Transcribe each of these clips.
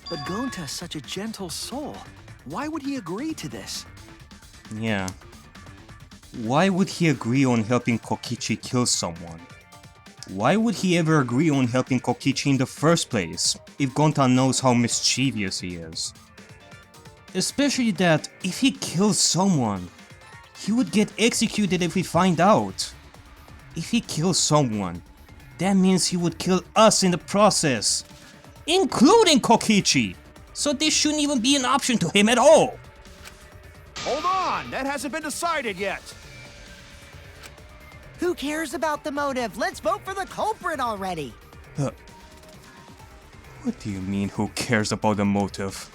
But Gonta's such a gentle soul. Why would he agree to this? Yeah. Why would he agree on helping Kokichi kill someone? Why would he ever agree on helping Kokichi in the first place, if Gonta knows how mischievous he is? Especially that, if he kills someone, he would get executed if we find out. If he kills someone, that means he would kill us in the process, including Kokichi! So this shouldn't even be an option to him at all! Hold on, that hasn't been decided yet. Who cares about the motive? Let's vote for the culprit already! What do you mean, who cares about the motive?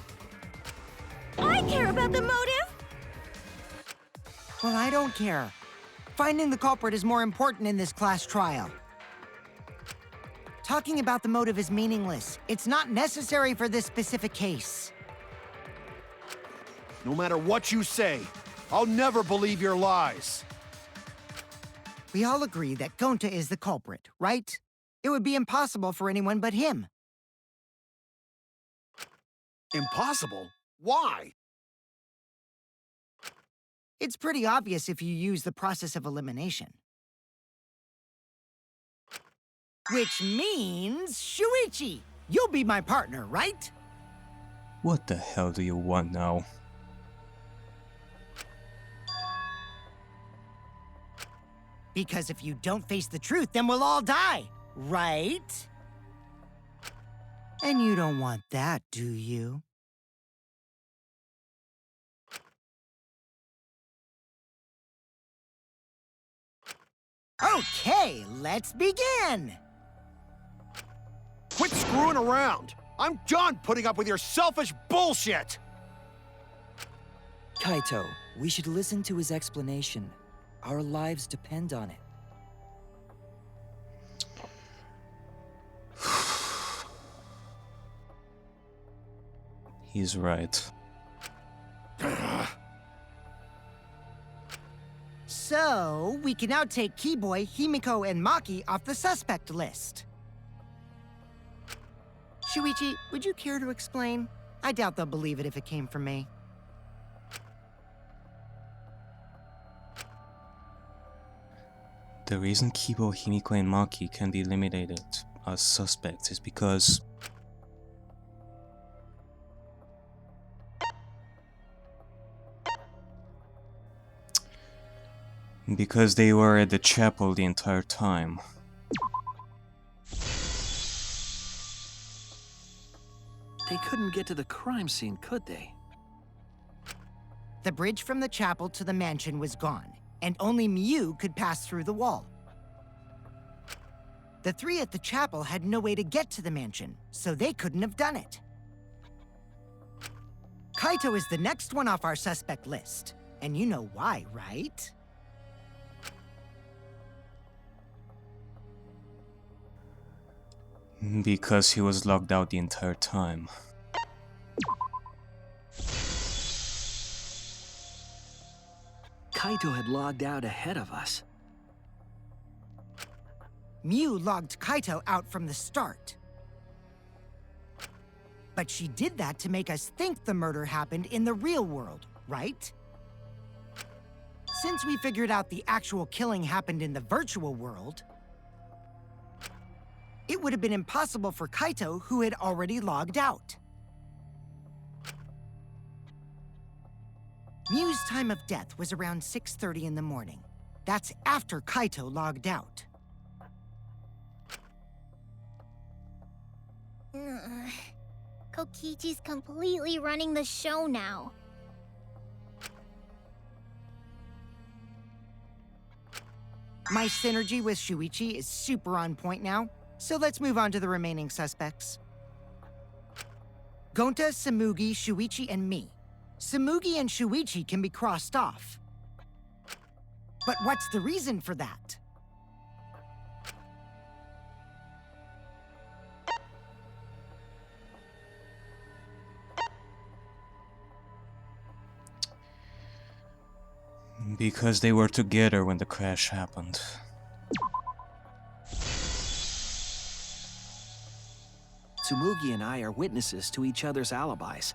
I care about the motive! Well, I don't care. Finding the culprit is more important in this class trial. Talking about the motive is meaningless. It's not necessary for this specific case. No matter what you say, I'll never believe your lies. We all agree that Gonta is the culprit, right? It would be impossible for anyone but him. Impossible? Why? It's pretty obvious if you use the process of elimination. Which means, Shuichi, you'll be my partner, right? What the hell do you want now? Because if you don't face the truth, then we'll all die, right? And you don't want that, do you? Okay, let's begin! Quit screwing around! I'm done putting up with your selfish bullshit! Kaito, we should listen to his explanation. Our lives depend on it. He's right. So, we can now take Keyboy, Himiko, and Maki off the suspect list. Shuichi, would you care to explain? I doubt they'll believe it if it came from me. The reason Kibo, Himiko, and Maki can be eliminated as suspects is because they were at the chapel the entire time. They couldn't get to the crime scene, could they? The bridge from the chapel to the mansion was gone, and only Miu could pass through the wall. The three at the chapel had no way to get to the mansion, so they couldn't have done it. Kaito is the next one off our suspect list, and you know why, right? Because he was locked out the entire time. Kaito had logged out ahead of us. Miu logged Kaito out from the start. But she did that to make us think the murder happened in the real world, right? Since we figured out the actual killing happened in the virtual world, it would have been impossible for Kaito, who had already logged out. Miu's time of death was around 6:30 in the morning. That's after Kaito logged out. Kokichi's completely running the show now. My synergy with Shuichi is super on point now, so let's move on to the remaining suspects. Gonta, Samugi, Shuichi, and me. Samugi and Shuichi can be crossed off. But what's the reason for that? Because they were together when the crash happened. Tsumugi and I are witnesses to each other's alibis.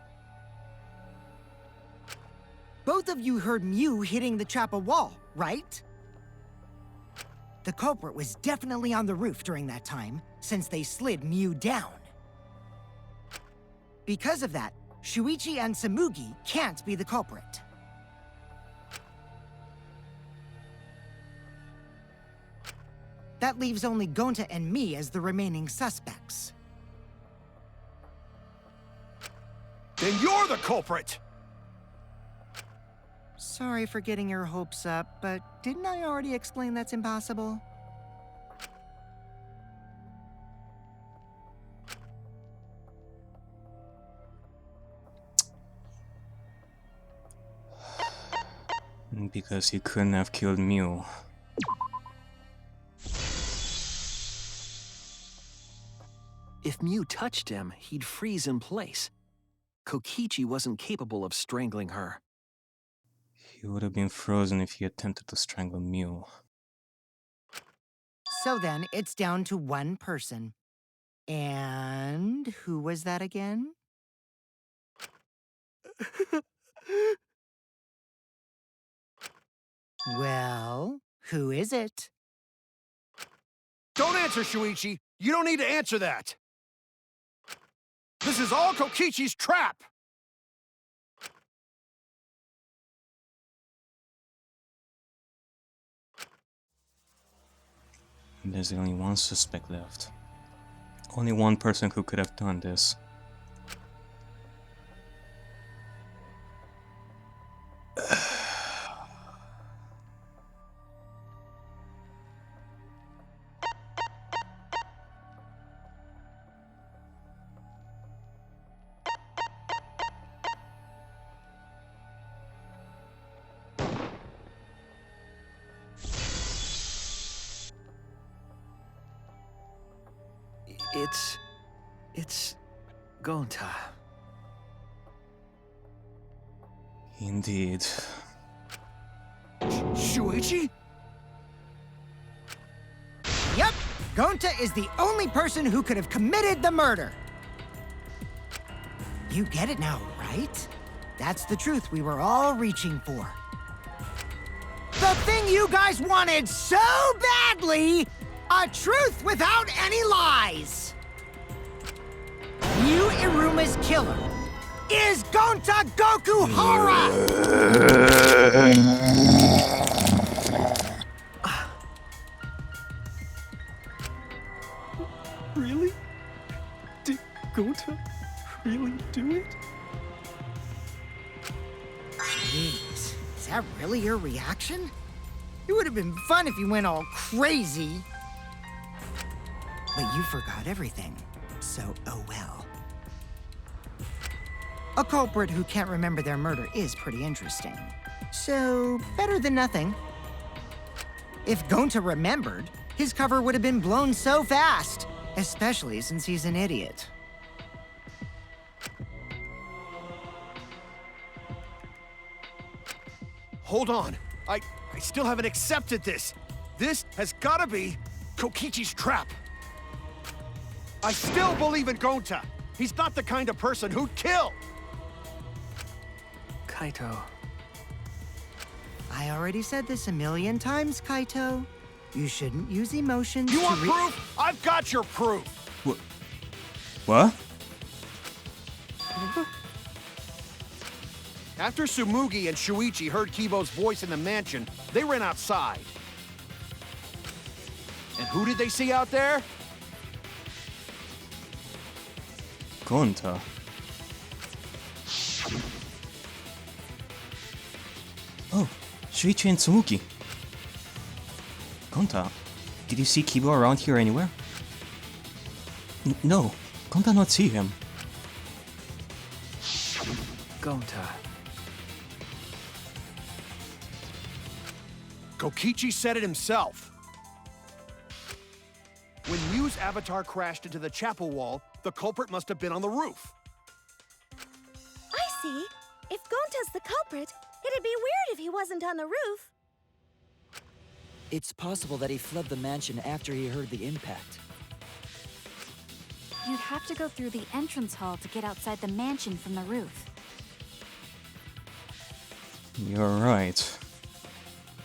Both of you heard Mew hitting the chapel wall, right? The culprit was definitely on the roof during that time, since they slid Mew down. Because of that, Shuichi and Tsumugi can't be the culprit. That leaves only Gonta and me as the remaining suspects. Then you're the culprit! Sorry for getting your hopes up, but didn't I already explain that's impossible? Because he couldn't have killed Mew. If Mew touched him, he'd freeze in place. Kokichi wasn't capable of strangling her. He would have been frozen if he attempted to strangle Mew. So then, it's down to one person. And who was that again? Well, who is it? Don't answer, Shuichi! You don't need to answer that! This is all Kokichi's trap! There's only one suspect left. Only one person who could have done this. It's Gonta. Indeed. Shuichi? Yep, Gonta is the only person who could have committed the murder. You get it now, right? That's the truth we were all reaching for. The thing you guys wanted so badly! A truth without any lies! Mew Iruma's killer is Gonta Gokuhara! Really? Did Gonta really do it? Jeez, is that really your reaction? It would have been fun if you went all crazy. But you forgot everything, so oh well. A culprit who can't remember their murder is pretty interesting. So, better than nothing. If Gonta remembered, his cover would have been blown so fast, especially since he's an idiot. Hold on. I still haven't accepted this. This has gotta be Kokichi's trap. I still believe in Gonta. He's not the kind of person who'd kill. Kaito. I already said this a million times, Kaito. You shouldn't use emotions You to want proof? I've got your proof. What? After Tsumugi and Shuichi heard Kibo's voice in the mansion, they ran outside. And who did they see out there? Gonta. Oh, Shuichi and Tsumugi. Gonta, did you see Kibo around here anywhere? No, Gonta not see him. Gonta. Kokichi said it himself. When Mew's avatar crashed into the chapel wall, the culprit must have been on the roof. I see. If Gonta's the culprit, it'd be weird if he wasn't on the roof. It's possible that he fled the mansion after he heard the impact. You'd have to go through the entrance hall to get outside the mansion from the roof. You're right.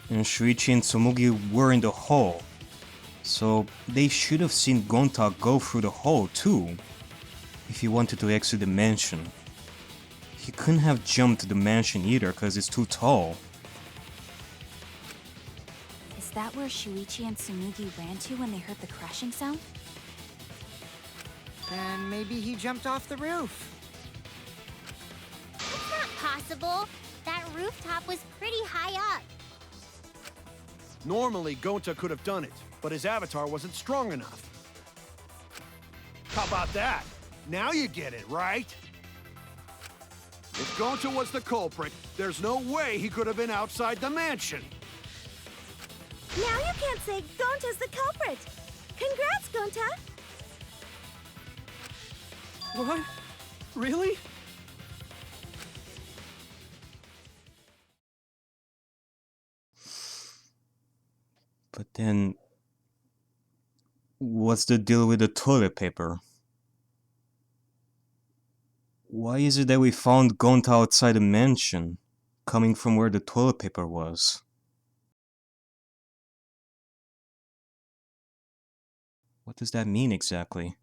And Shuichi and Tsumugi were in the hall. So they should have seen Gonta go through the hall too, if he wanted to exit the mansion. He couldn't have jumped the mansion either because it's too tall. Is that where Shuichi and Tsumugi ran to when they heard the crashing sound? Then maybe he jumped off the roof. It's not possible. That rooftop was pretty high up. Normally, Gonta could have done it, but his avatar wasn't strong enough. How about that? Now you get it, right? If Gonta was the culprit, there's no way he could have been outside the mansion. Now you can't say Gonta's the culprit. Congrats, Gonta. What? Really? But then, what's the deal with the toilet paper? Why is it that we found Gonta outside the mansion, coming from where the toilet paper was? What does that mean exactly?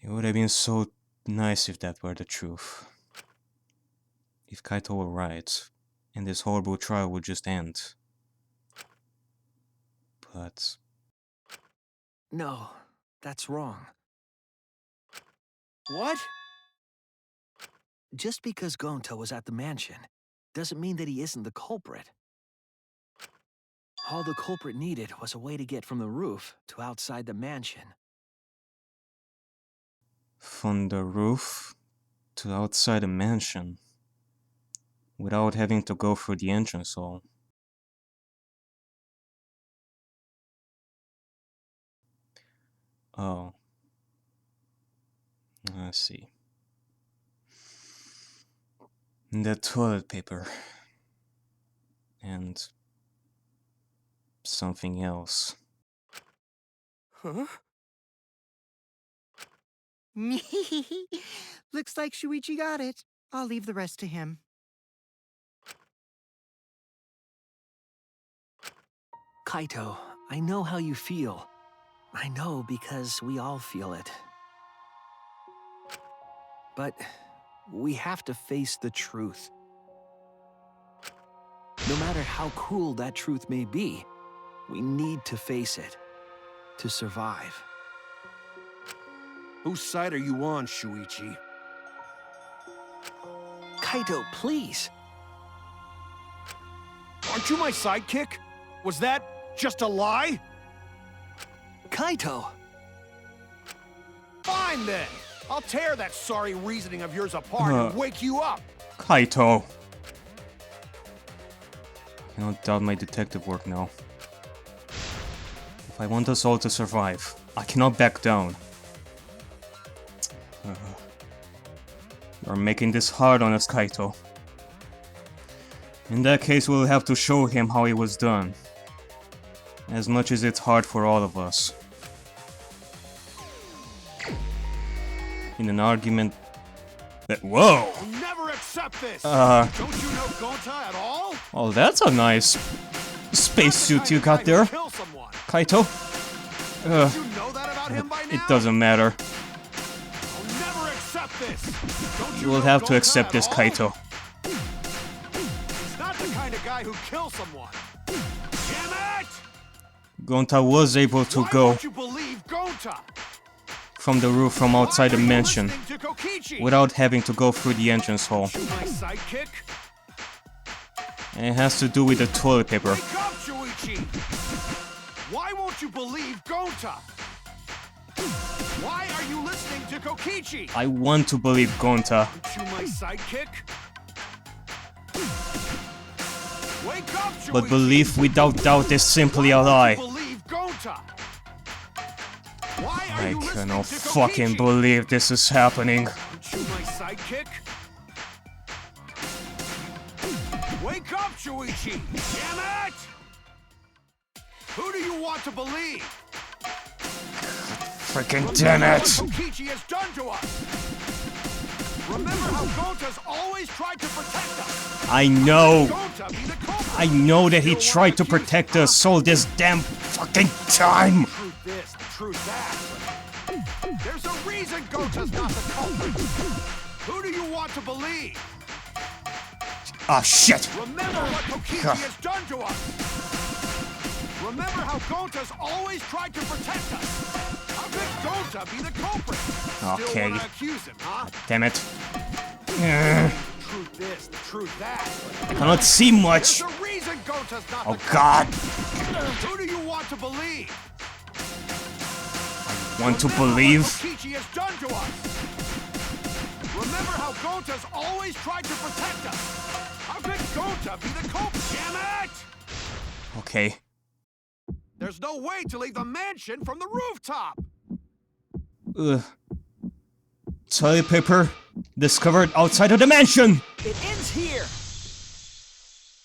It would have been so nice if that were the truth. If Kaito were right, and this horrible trial would just end. But... No, that's wrong. What? Just because Gonta was at the mansion doesn't mean that he isn't the culprit. All the culprit needed was a way to get from the roof to outside the mansion. From the roof to outside the mansion, without having to go through the entrance hall. Oh. I see. The toilet paper. And something else. Huh? Looks like Shuichi got it. I'll leave the rest to him. Kaito, I know how you feel. I know because we all feel it. But we have to face the truth. No matter how cruel that truth may be, we need to face it to survive. Whose side are you on, Shuichi? Kaito, please. Aren't you my sidekick? Was that just a lie? Kaito! Fine then! I'll tear that sorry reasoning of yours apart and wake you up! Kaito! I cannot doubt my detective work now. If I want us all to survive, I cannot back down. You're making this hard on us, Kaito. In that case, we'll have to show him how it was done. As much as it's hard for all of us. In an argument that— whoa! I'll never accept this! Don't you know Gonta at all? Oh, that's a nice spacesuit you got there, Kaito. Don't you know that about him by now? It doesn't matter. I'll never accept this! Don't You will know have to Gonta accept at this, all? Kaito. He's not the kind of guy who kills someone. Damn it! Gonta was able to Why go won't you believe Gonta? from the roof from outside the Why are you mansion listening to Kokichi? without having to go through the entrance hall. You my sidekick? And it has to do with the toilet paper. Wake up, Shuichi! Why won't you believe Gonta? Why are you listening to Kokichi? I want to believe Gonta. Aren't you my sidekick? Wake up, Shuichi! But belief without doubt is simply a lie. Believe Gonta. Why are I you listening cannot to fucking Kokichi? believe this is happening. Aren't you my sidekick? Wake up, Shuichi! Damn it! Who do you want to believe? Freaking damn it! Kokichi has done to us! Remember how Gonta's always tried to protect us! I know! Gonta be the culprit! I know that he tried to protect us all this damn fucking time! Truth this, the truth that. There's a reason Gonta's not the culprit! Who do you want to believe? Ah, shit! Remember what Kokichi has done to us! Remember how Gonta's always tried to protect us! How could Gonta be the culprit? Okay. Still wanna accuse him, huh? Damn it. Truth this, the truth that. I cannot see much! There's a reason Gonta's not Oh the god! culprit! Who do you want to believe? Want to Remember believe? what Kokichi has done to us! Remember how Gonta's always tried to protect us! How could Gonta be the culprit? Damn it! Okay. There's no way to leave the mansion from the rooftop! Ugh. Toilet paper discovered outside of the mansion! It ends here!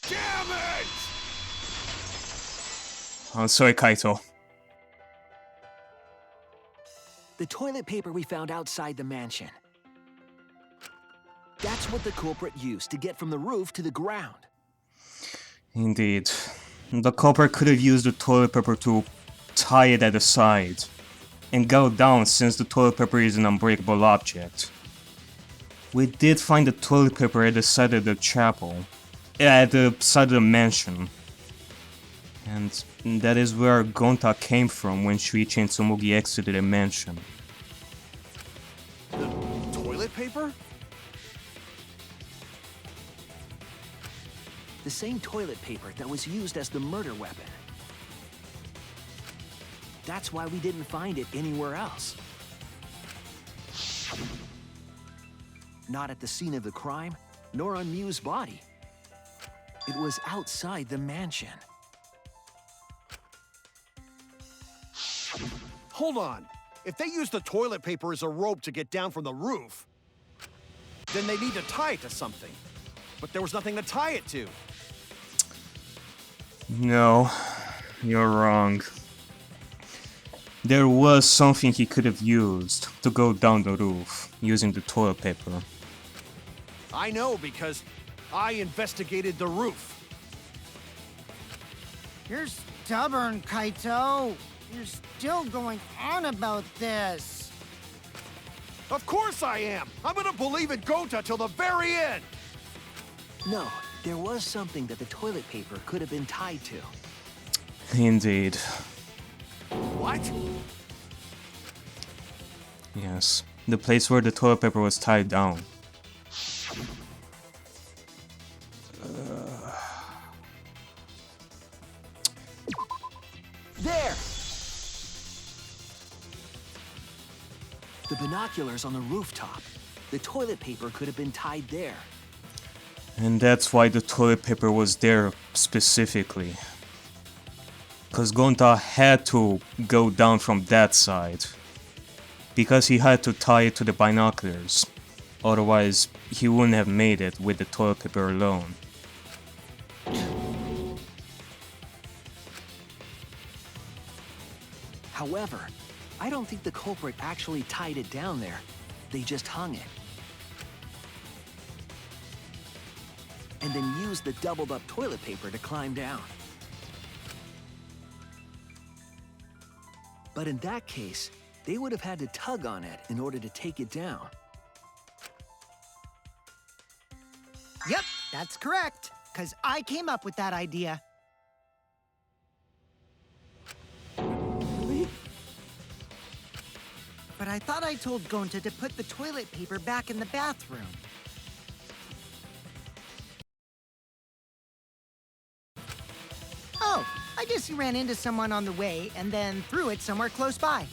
Damn it! I'm sorry, Kaito. The toilet paper we found outside the mansion. That's what the culprit used to get from the roof to the ground. Indeed. The culprit could have used the toilet paper to tie it at the side and go down since the toilet paper is an unbreakable object. We did find the toilet paper at the side of the chapel, at the side of the mansion. And that is where Gonta came from when Shuichi and Tsumugi exited the mansion. The toilet paper? The same toilet paper that was used as the murder weapon. That's why we didn't find it anywhere else. Not at the scene of the crime, nor on Miu's body. It was outside the mansion. Hold on. If they use the toilet paper as a rope to get down from the roof, then they need to tie it to something. But there was nothing to tie it to. No, you're wrong. There was something he could have used to go down the roof using the toilet paper. I know because I investigated the roof. You're stubborn, Kaito. You're still going on about this. Of course I am! I'm gonna believe in Gonta till the very end! No, there was something that the toilet paper could have been tied to. Indeed. What? Yes, the place where the toilet paper was tied down. There! The binoculars on the rooftop. The toilet paper could have been tied there. And that's why the toilet paper was there specifically. Because Gonta had to go down from that side. Because he had to tie it to the binoculars. Otherwise, he wouldn't have made it with the toilet paper alone. However, I don't think the culprit actually tied it down there. They just hung it. And then used the doubled up toilet paper to climb down. But in that case, they would have had to tug on it in order to take it down. Yep, that's correct. Because I came up with that idea. But I thought I told Gonta to put the toilet paper back in the bathroom. Oh, I guess he ran into someone on the way and then threw it somewhere close by.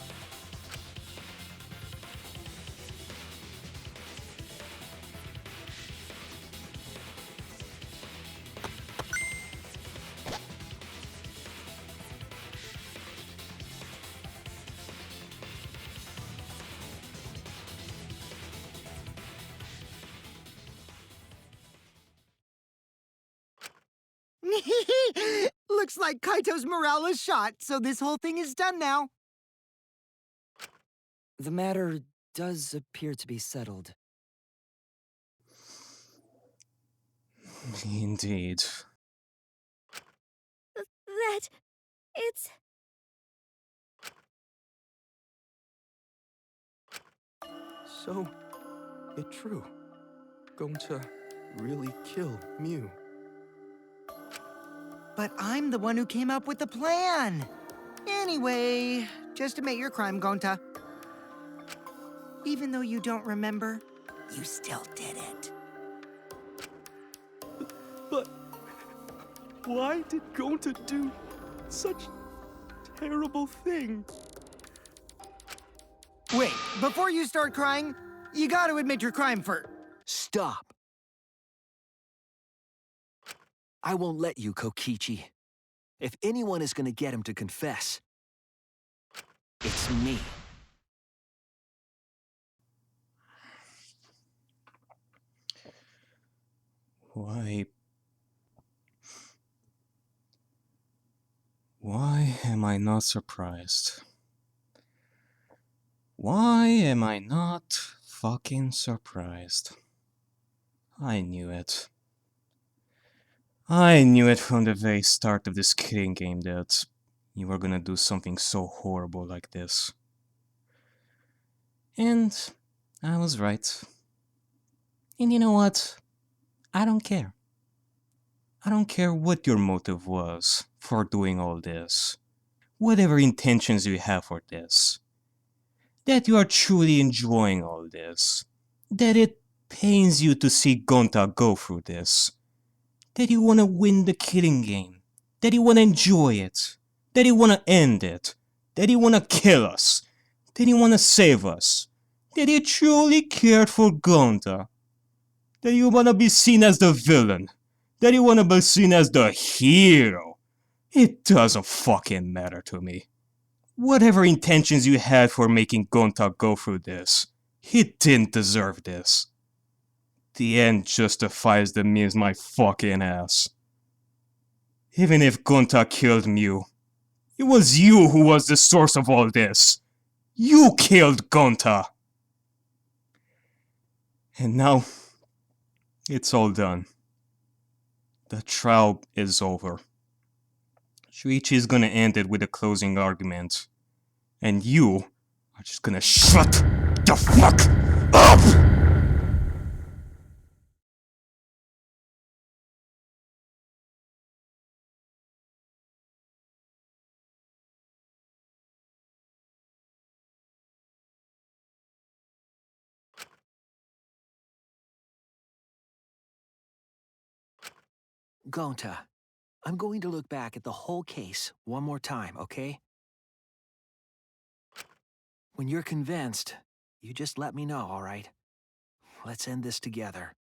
Looks like Kaito's morale is shot, so this whole thing is done now. The matter does appear to be settled. Indeed. That... it's... So, it's true. Gonta really killed Mew. But I'm the one who came up with the plan. Anyway, just admit your crime, Gonta. Even though you don't remember, you still did it. But why did Gonta do such terrible things? Wait, before you start crying, you gotta admit your crime first. Stop! I won't let you, Kokichi. If anyone is gonna get him to confess, it's me. Why am I not surprised? Why am I not fucking surprised? I knew it. I knew it from the very start of this killing game that you were gonna do something so horrible like this. And I was right. And you know what? I don't care. I don't care what your motive was for doing all this. Whatever intentions you have for this. That you are truly enjoying all this. That it pains you to see Gonta go through this. That you want to win the killing game. That you want to enjoy it. That you want to end it. That you want to kill us. That you want to save us. That you truly cared for Gonta. That you want to be seen as the villain. That you want to be seen as the hero. It doesn't fucking matter to me. Whatever intentions you had for making Gonta go through this, he didn't deserve this. The end justifies the means my fucking ass. Even if Gonta killed Mew, it was you who was the source of all this. You killed Gonta. And now, it's all done. The trial is over. Shuichi is gonna end it with a closing argument. And you are just gonna shut the fuck up! Gonta, I'm going to look back at the whole case one more time, okay? When you're convinced, you just let me know, all right? Let's end this together.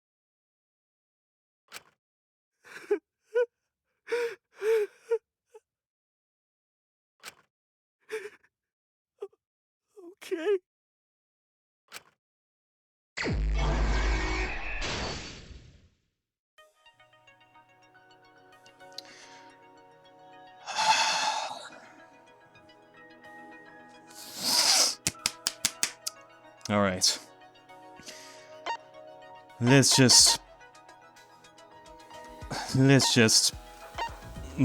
Okay. Alright. Let's just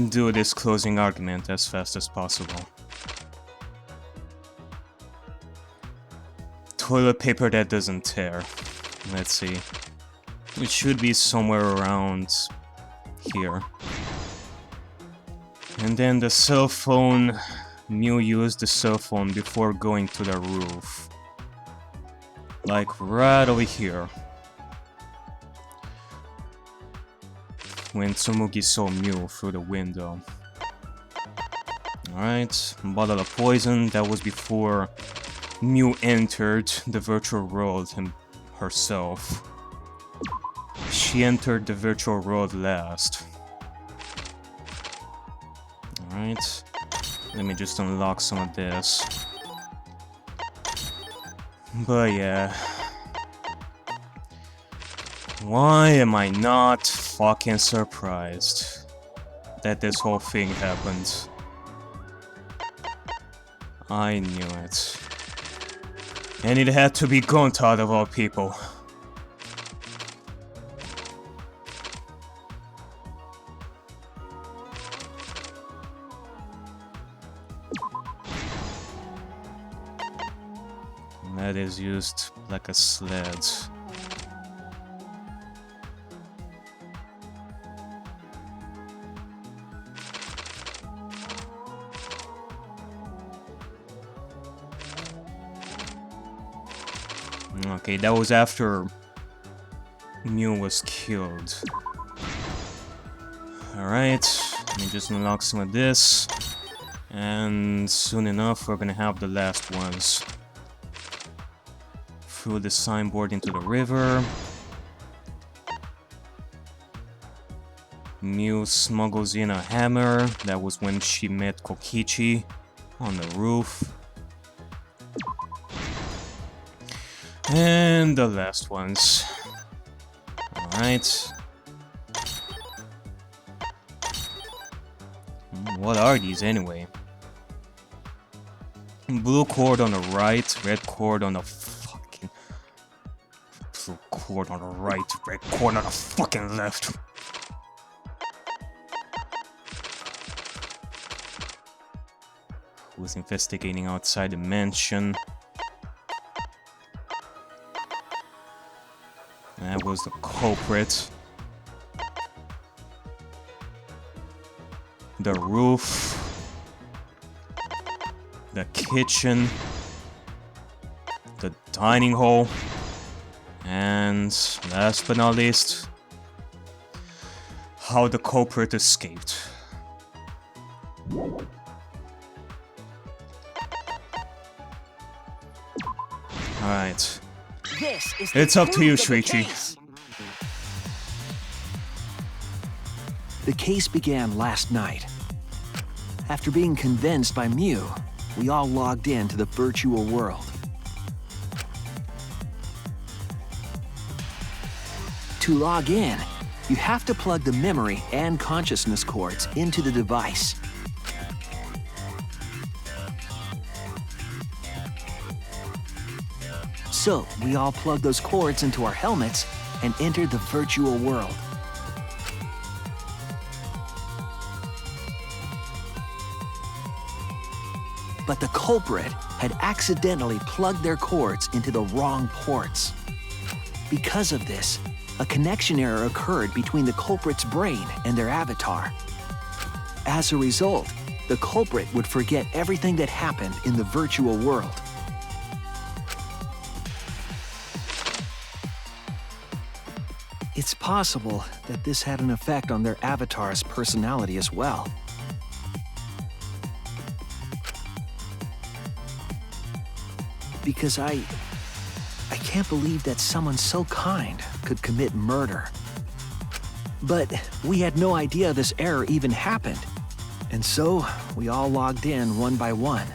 do this closing argument as fast as possible. Toilet paper that doesn't tear. Let's see. It should be somewhere around here. And then the cell phone. Mew used the cell phone before going to the roof. Like right over here. When Tsumugi saw Mew through the window. Alright, bottle of poison, that was before Mew entered the virtual world herself. She entered the virtual world last. Alright, let me just unlock some of this. But yeah. Why am I not fucking surprised that this whole thing happened? I knew it. And it had to be Gonta out of all people. And that is used like a sled. Okay, that was after Mew was killed. Alright, let me just unlock some of this. And soon enough, we're gonna have the last ones. Throw the signboard into the river. Mew smuggles in a hammer. That was when she met Kokichi on the roof. And the last ones. Alright. What are these anyway? Blue cord on the right, red cord on the fucking... Blue cord on the right, red cord on the fucking left. Who's investigating outside the mansion? That was the culprit. The roof. The kitchen. The dining hall. And last but not least, how the culprit escaped. Alright. It's up to you, Shuichi. The case began last night. After being convinced by Mew, we all logged in to the virtual world. To log in, you have to plug the memory and consciousness cords into the device. So, we all plugged those cords into our helmets and entered the virtual world. But the culprit had accidentally plugged their cords into the wrong ports. Because of this, a connection error occurred between the culprit's brain and their avatar. As a result, the culprit would forget everything that happened in the virtual world. It's possible that this had an effect on their avatar's personality as well. Because I can't believe that someone so kind could commit murder. But we had no idea this error even happened. And so, we all logged in one by one.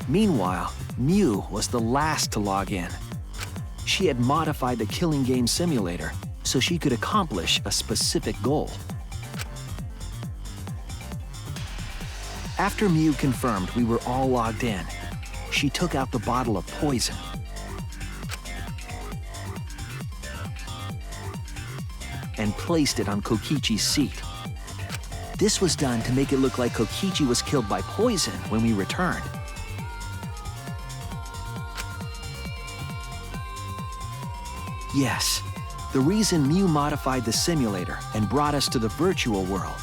Meanwhile, Mew was the last to log in. She had modified the killing game simulator so she could accomplish a specific goal. After Mew confirmed we were all logged in, she took out the bottle of poison. And placed it on Kokichi's seat. This was done to make it look like Kokichi was killed by poison when we returned. Yes, the reason Mew modified the simulator and brought us to the virtual world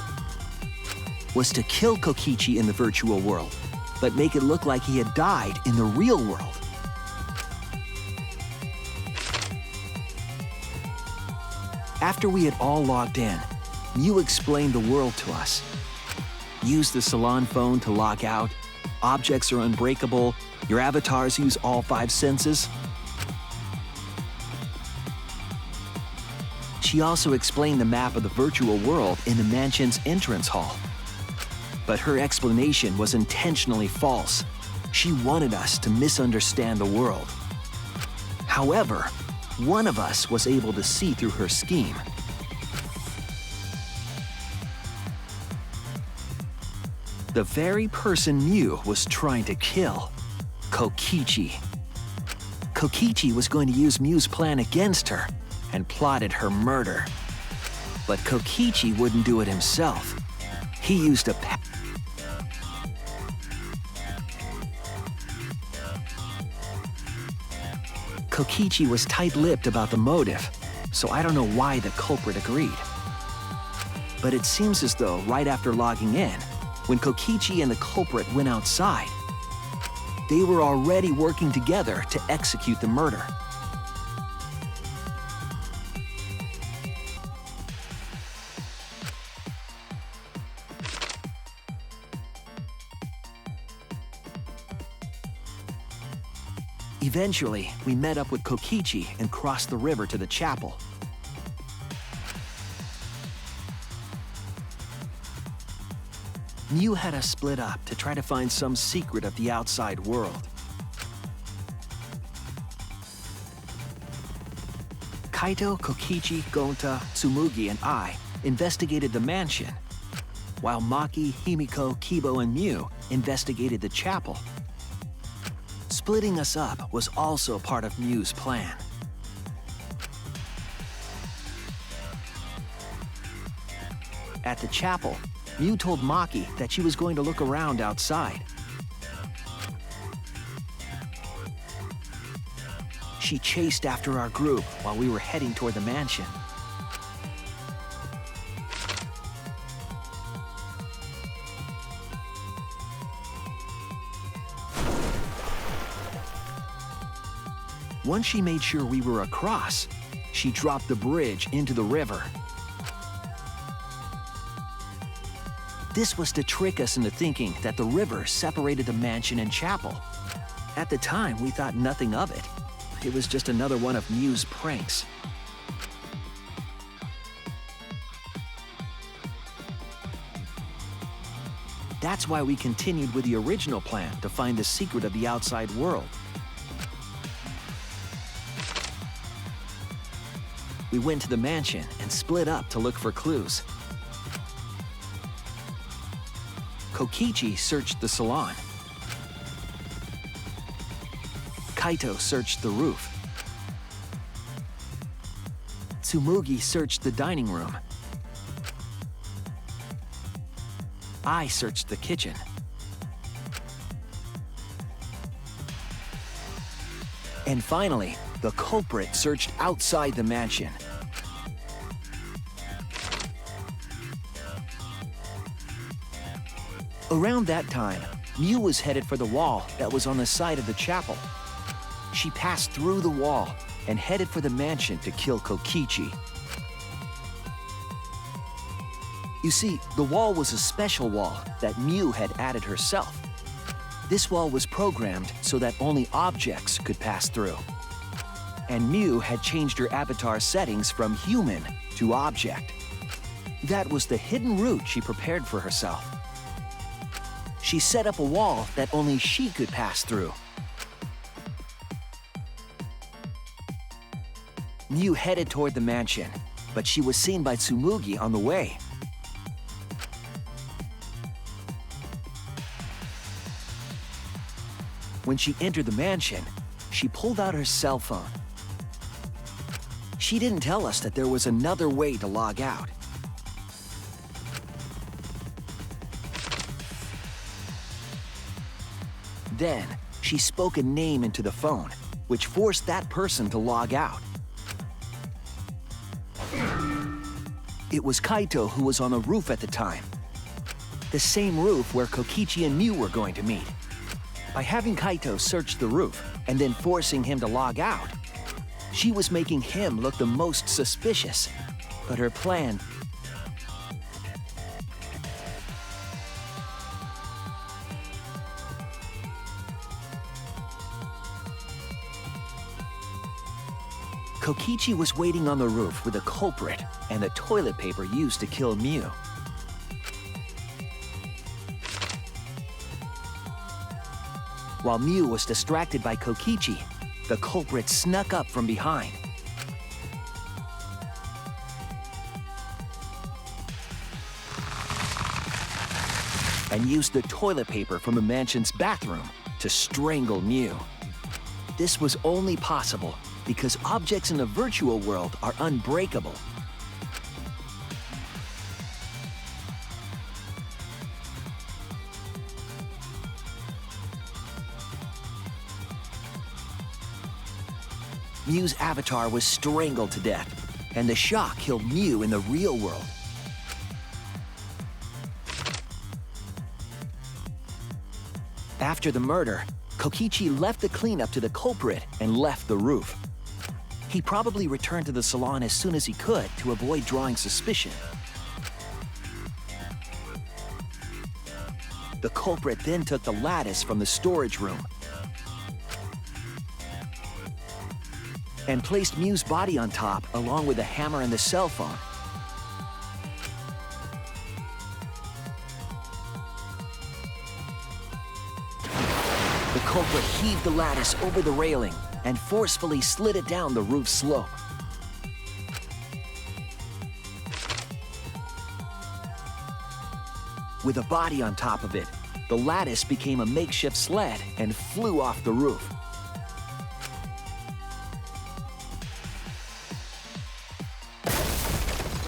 was to kill Kokichi in the virtual world, but make it look like he had died in the real world. After we had all logged in, Mew explained the world to us. Use the salon phone to log out, objects are unbreakable, your avatars use all 5 senses. She also explained the map of the virtual world in the mansion's entrance hall. But her explanation was intentionally false. She wanted us to misunderstand the world. However, one of us was able to see through her scheme. the very person Mew was trying to kill, Kokichi. Kokichi was going to use Mew's plan against her and plotted her murder. But Kokichi wouldn't do it himself. He used a Kokichi was tight-lipped about the motive, so I don't know why the culprit agreed. But it seems as though right after logging in, when Kokichi and the culprit went outside, they were already working together to execute the murder. Eventually, we met up with Kokichi and crossed the river to the chapel. Mew had us split up to try to find some secret of the outside world. Kaito, Kokichi, Gonta, Tsumugi, and I investigated the mansion, while Maki, Himiko, Kibo, and Mew investigated the chapel. Splitting us up was also part of Mew's plan. At the chapel, Mew told Maki that she was going to look around outside. She chased after our group while we were heading toward the mansion. Once she made sure we were across, she dropped the bridge into the river. This was to trick us into thinking that the river separated the mansion and chapel. At the time, we thought nothing of it. It was just another one of Mew's pranks. That's why we continued with the original plan to find the secret of the outside world. We went to the mansion and split up to look for clues. Kokichi searched the salon. Kaito searched the roof. Tsumugi searched the dining room. I searched the kitchen. And finally, the culprit searched outside the mansion. Around that time, Mew was headed for the wall that was on the side of the chapel. She passed through the wall and headed for the mansion to kill Kokichi. You see, the wall was a special wall that Mew had added herself. This wall was programmed so that only objects could pass through. And Mew had changed her avatar settings from human to object. That was the hidden route she prepared for herself. She set up a wall that only she could pass through. Mew headed toward the mansion, but she was seen by Tsumugi on the way. When she entered the mansion, she pulled out her cell phone. She didn't tell us that there was another way to log out. Then, she spoke a name into the phone, which forced that person to log out. It was Kaito who was on the roof at the time. The same roof where Kokichi and Mew were going to meet. By having Kaito search the roof and then forcing him to log out, she was making him look the most suspicious. But her plan Kokichi was waiting on the roof with the culprit and the toilet paper used to kill Mew. While Mew was distracted by Kokichi, the culprit snuck up from behind. and used the toilet paper from the mansion's bathroom to strangle Mew. This was only possible because objects in the virtual world are unbreakable. Mew's avatar was strangled to death, and the shock killed Mew in the real world. After the murder, Kokichi left the cleanup to the culprit and left the roof. He probably returned to the salon as soon as he could to avoid drawing suspicion. The culprit then took the lattice from the storage room and placed Mew's body on top along with the hammer and the cell phone. The culprit heaved the lattice over the railing and forcefully slid it down the roof slope. With a body on top of it, the lattice became a makeshift sled and flew off the roof.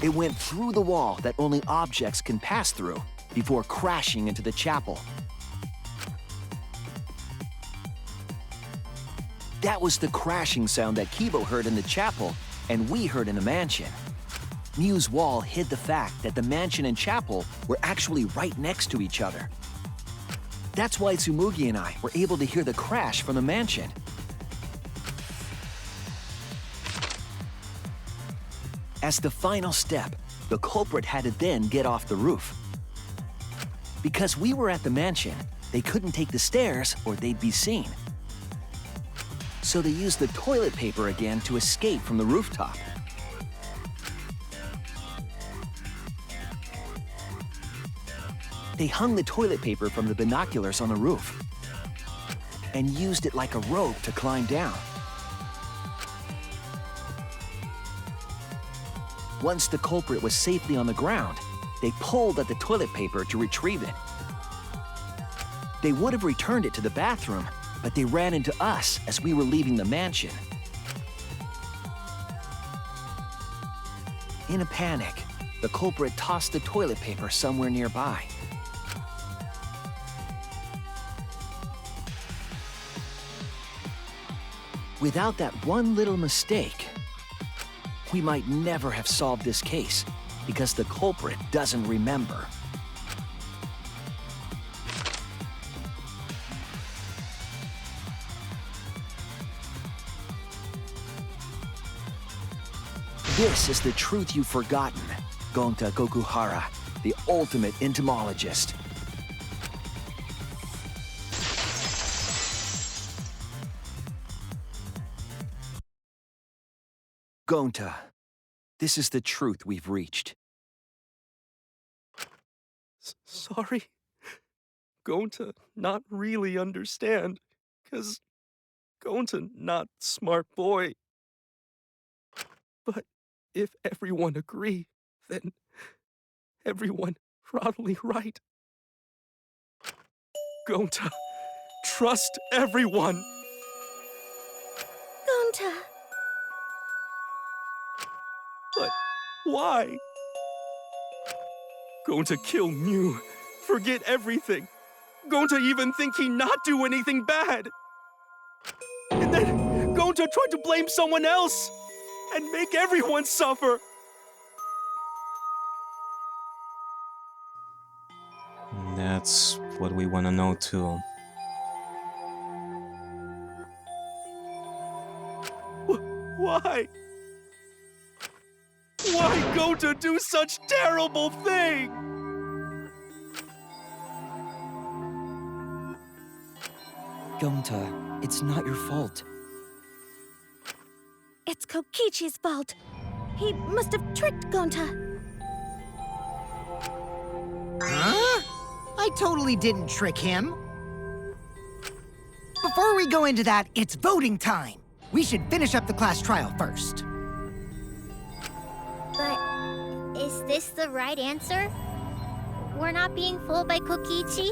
It went through the wall that only objects can pass through before crashing into the chapel. That was the crashing sound that Kibo heard in the chapel and we heard in the mansion. Mew's wall hid the fact that the mansion and chapel were actually right next to each other. That's why Tsumugi and I were able to hear the crash from the mansion. As the final step, the culprit had to then get off the roof. Because we were at the mansion, they couldn't take the stairs or they'd be seen. So they used the toilet paper again to escape from the rooftop. They hung the toilet paper from the binoculars on the roof and used it like a rope to climb down. Once the culprit was safely on the ground, they pulled at the toilet paper to retrieve it. They would have returned it to the bathroom, but they ran into us as we were leaving the mansion. In a panic, the culprit tossed the toilet paper somewhere nearby. Without that one little mistake, we might never have solved this case because the culprit doesn't remember. This is the truth you've forgotten, Gonta Gokuhara, the ultimate entomologist. Gonta, this is the truth we've reached. Sorry. Gonta not really understand, 'cause Gonta not smart boy. But if everyone agree, then everyone probably right. Gonta, trust everyone. Gonta. But why? Gonta kill Mew, forget everything. Gonta even think he not do anything bad. And then Gonta tried to blame someone else and make everyone suffer. That's what we want to know too. Why? Why Gonta do such terrible thing? Gonta, it's not your fault. It's Kokichi's fault. He must have tricked Gonta. Huh? I totally didn't trick him. Before we go into that, it's voting time. We should finish up the class trial first. But is this the right answer? we're not being fooled by Kokichi?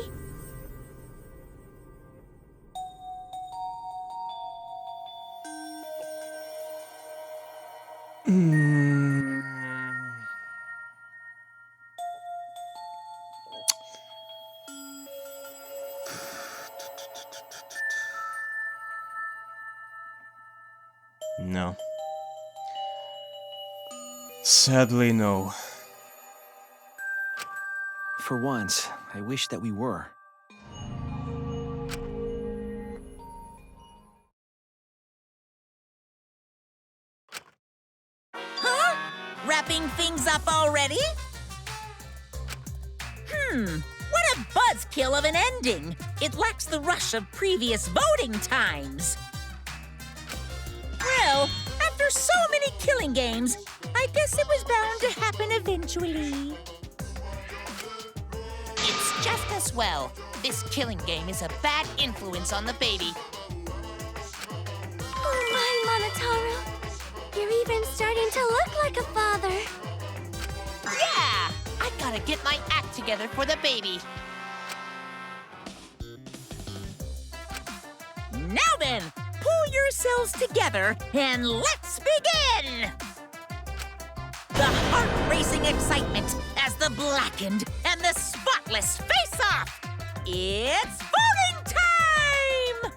No. Sadly, no. For once, I wish that we were. Huh? Wrapping things up already? What a buzzkill of an ending! It lacks the rush of previous voting times. Well, after so many killing games, I guess it was bound to happen eventually. It's just as well. This killing game is a bad influence on the baby. Oh my, Monotaro. You're even starting to look like a father. Yeah! I gotta get my act together for the baby. Now then, pull yourselves together and let's begin! The heart-racing excitement as the blackened and the spotless face off! It's voting time!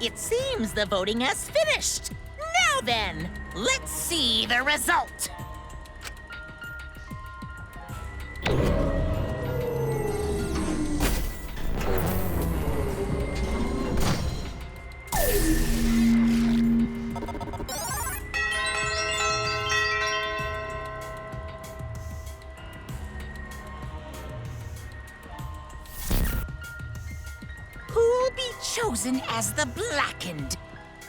It seems the voting has finished. Now then, let's see the result. Who'll be chosen as the blackened?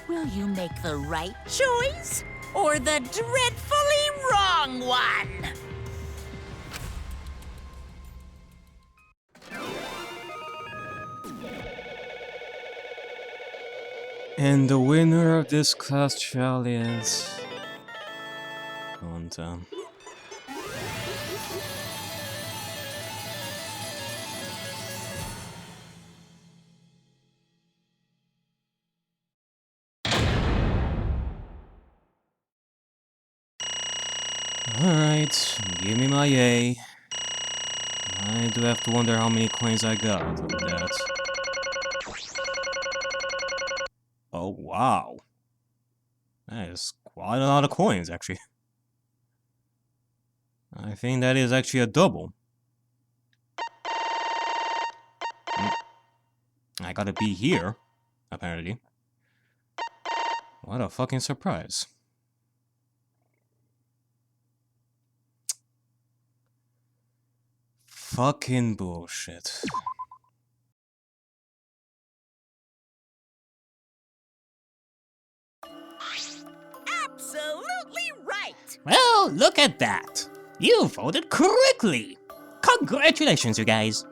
Will you make the right choice or the dreadfully wrong one? And the winner of this class trial is Gonta. Alright, give me my A. I do have to wonder how many coins I got out of that. Oh, wow. That is quite a lot of coins, actually. I think that is actually a double. I gotta be here, apparently. What a fucking surprise. Fucking bullshit. Absolutely right! Well, look at that. You voted correctly. Congratulations, you guys.